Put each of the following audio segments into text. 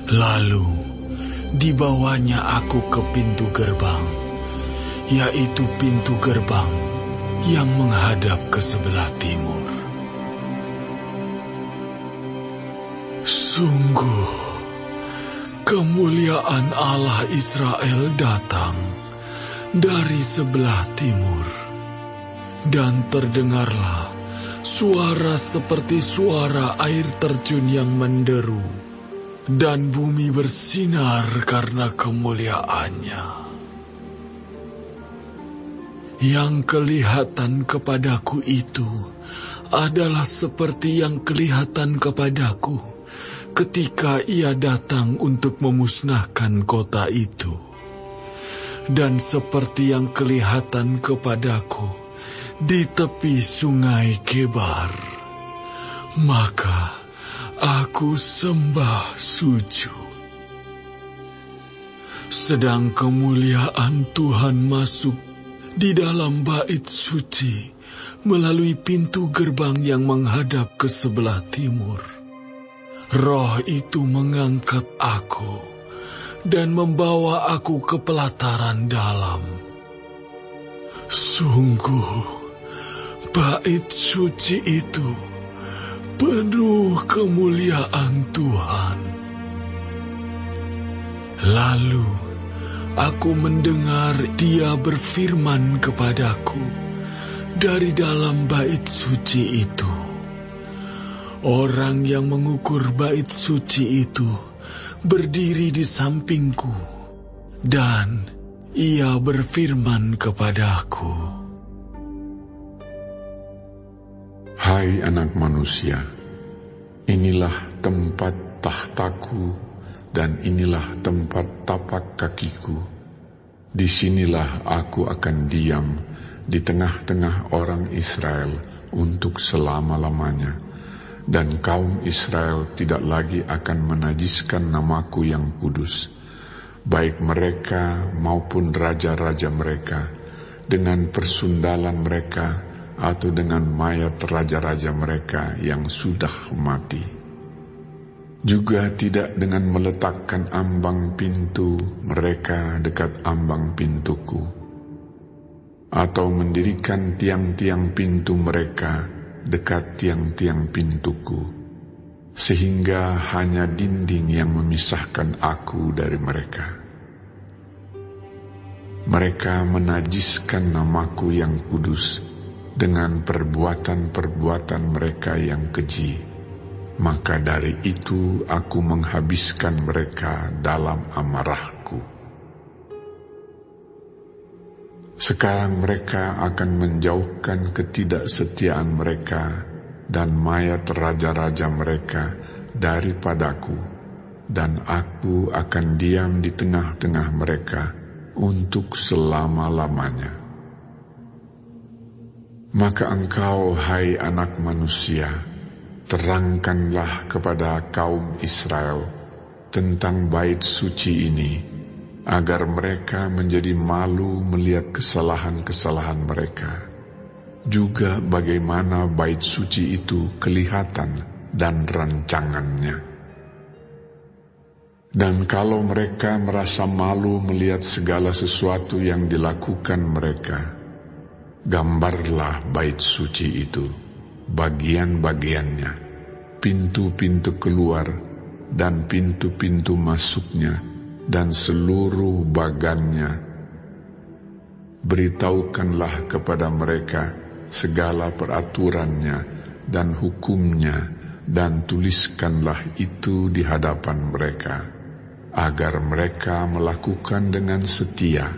Lalu dibawanya aku ke pintu gerbang, yaitu pintu gerbang yang menghadap ke sebelah timur. Sungguh, kemuliaan Allah Israel datang dari sebelah timur, dan terdengarlah suara seperti suara air terjun yang menderu, dan bumi bersinar karena kemuliaannya. Yang kelihatan kepadaku itu adalah seperti yang kelihatan kepadaku ketika ia datang untuk memusnahkan kota itu, dan seperti yang kelihatan kepadaku di tepi sungai Kebar. Maka aku sembah sujud. Sedang kemuliaan Tuhan masuk di dalam bait suci melalui pintu gerbang yang menghadap ke sebelah timur. Roh itu mengangkat aku dan membawa aku ke pelataran dalam. Sungguh, bait suci itu penuh kemuliaan Tuhan. Lalu aku mendengar Dia berfirman kepadaku dari dalam bait suci itu. Orang yang mengukur bait suci itu berdiri di sampingku, dan ia berfirman kepadaku, Hai anak manusia, inilah tempat tahtaku dan inilah tempat tapak kakiku. Disinilah aku akan diam di tengah-tengah orang Israel untuk selama-lamanya. Dan kaum Israel tidak lagi akan menajiskan namaku yang kudus, baik mereka maupun raja-raja mereka, dengan persundalan mereka atau dengan mayat raja-raja mereka yang sudah mati. Juga tidak dengan meletakkan ambang pintu mereka dekat ambang pintuku, atau mendirikan tiang-tiang pintu mereka dekat tiang-tiang pintuku, sehingga hanya dinding yang memisahkan aku dari mereka. Mereka menajiskan namaku yang kudus dengan perbuatan-perbuatan mereka yang keji. Maka dari itu aku menghabiskan mereka dalam amarahku. Sekarang mereka akan menjauhkan ketidaksetiaan mereka dan mayat raja-raja mereka daripadaku, dan aku akan diam di tengah-tengah mereka untuk selama-lamanya. Maka engkau, hai anak manusia, terangkanlah kepada kaum Israel tentang bait suci ini, agar mereka menjadi malu melihat kesalahan-kesalahan mereka, juga bagaimana bait suci itu kelihatan dan rancangannya. Dan kalau mereka merasa malu melihat segala sesuatu yang dilakukan mereka, gambarlah bait suci itu, bagian-bagiannya, pintu-pintu keluar dan pintu-pintu masuknya, dan seluruh bagannya. Beritahukanlah kepada mereka segala peraturannya dan hukumnya, dan tuliskanlah itu di hadapan mereka, agar mereka melakukan dengan setia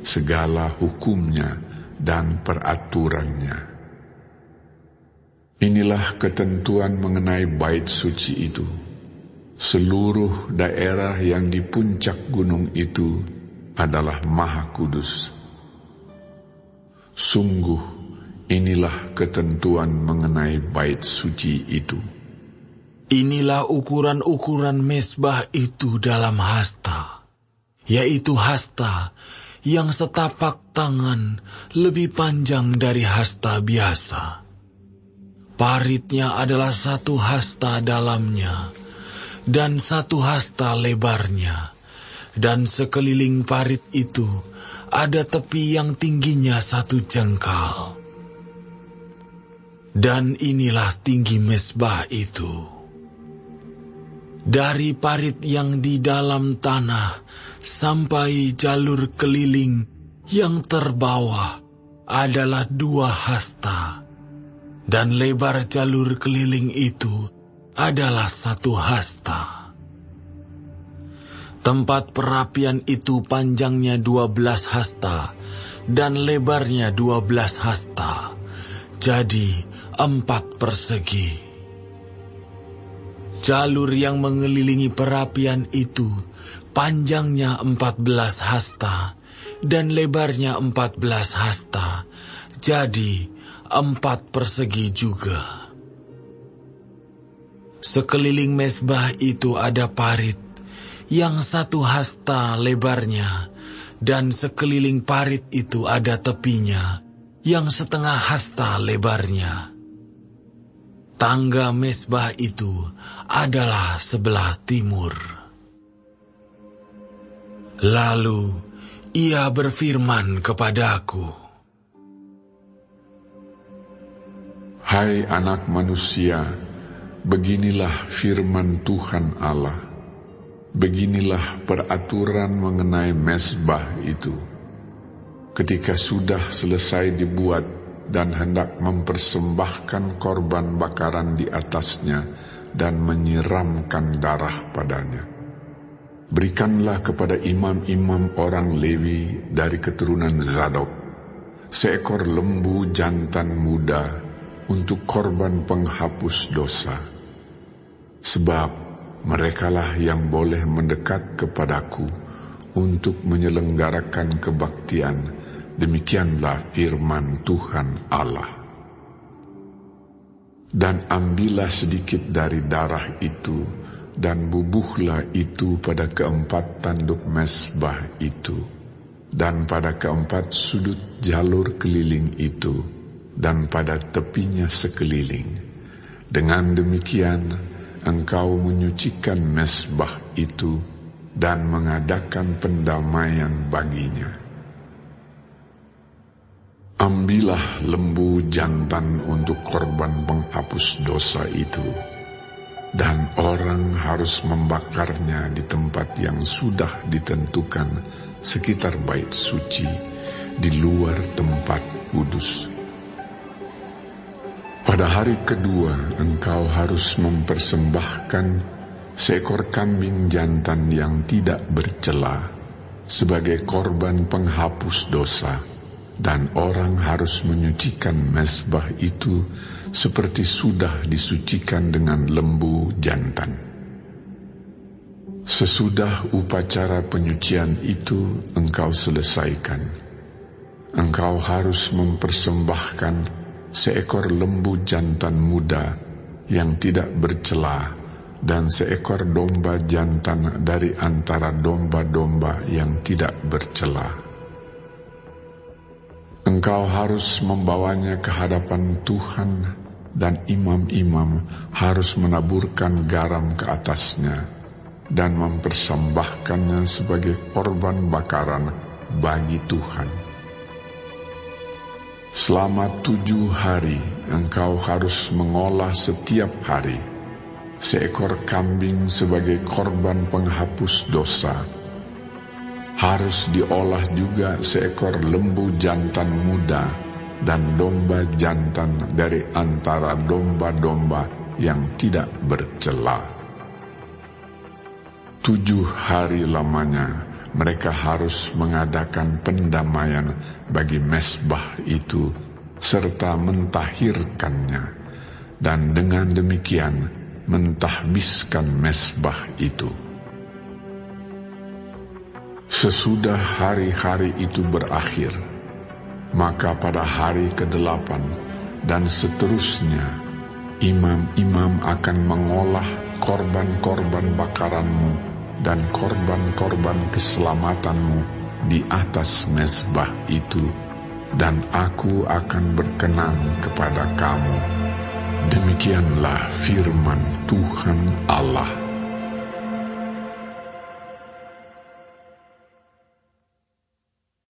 segala hukumnya dan peraturannya. Inilah ketentuan mengenai bait suci itu. Seluruh daerah yang di puncak gunung itu adalah maha kudus. Sungguh, inilah ketentuan mengenai bait suci itu. Inilah ukuran-ukuran mezbah itu dalam hasta, yaitu hasta yang setapak tangan lebih panjang dari hasta biasa. Paritnya adalah satu hasta dalamnya, dan 1 hasta lebarnya, dan sekeliling parit itu ada tepi yang tingginya 1 jengkal. Dan inilah tinggi mezbah itu. Dari parit yang di dalam tanah sampai jalur keliling yang terbawah adalah 2 hasta, dan lebar jalur keliling itu adalah 1 hasta. Tempat perapian itu panjangnya 12 hasta dan lebarnya 12 hasta, jadi 4 persegi. Jalur yang mengelilingi perapian itu panjangnya 14 hasta dan lebarnya 14 hasta, jadi 4 persegi juga. Sekeliling mezbah itu ada parit yang 1 hasta lebarnya, dan sekeliling parit itu ada tepinya yang 1/2 hasta lebarnya. Tangga mezbah itu adalah sebelah timur. Lalu ia berfirman kepadaku, Hai anak manusia, beginilah firman Tuhan Allah. Beginilah peraturan mengenai mezbah itu. Ketika sudah selesai dibuat dan hendak mempersembahkan korban bakaran di atasnya dan menyiramkan darah padanya, berikanlah kepada imam-imam orang Lewi dari keturunan Zadok seekor lembu jantan muda untuk korban penghapus dosa. Sebab merekalah yang boleh mendekat kepadaku untuk menyelenggarakan kebaktian. Demikianlah firman Tuhan Allah. Dan ambillah sedikit dari darah itu, dan bubuhlah itu pada 4 tanduk mezbah itu, dan pada 4 sudut jalur keliling itu, dan pada tepinya sekeliling. Dengan demikian, engkau menyucikan mezbah itu, dan mengadakan pendamaian baginya. Ambillah lembu jantan untuk korban penghapus dosa itu, dan orang harus membakarnya di tempat yang sudah ditentukan sekitar bait suci, di luar tempat kudus. Pada hari kedua engkau harus mempersembahkan seekor kambing jantan yang tidak bercela sebagai korban penghapus dosa. Dan orang harus menyucikan mezbah itu seperti sudah disucikan dengan lembu jantan. Sesudah upacara penyucian itu engkau selesaikan, engkau harus mempersembahkan seekor lembu jantan muda yang tidak bercela dan seekor domba jantan dari antara domba-domba yang tidak bercela. Engkau harus membawanya ke hadapan Tuhan, dan imam-imam harus menaburkan garam ke atasnya dan mempersembahkannya sebagai korban bakaran bagi Tuhan. Selama 7 hari engkau harus mengolah setiap hari seekor kambing sebagai korban penghapus dosa. Harus diolah juga seekor lembu jantan muda dan domba jantan dari antara domba-domba yang tidak bercela. 7 hari lamanya mereka harus mengadakan pendamaian bagi mezbah itu serta mentahirkannya, dan dengan demikian mentahbiskan mezbah itu. Sesudah hari-hari itu berakhir, maka pada hari ke-8 dan seterusnya, imam-imam akan mengolah korban-korban bakaranmu dan korban-korban keselamatanmu di atas mezbah itu, dan aku akan berkenan kepada kamu. Demikianlah firman Tuhan Allah.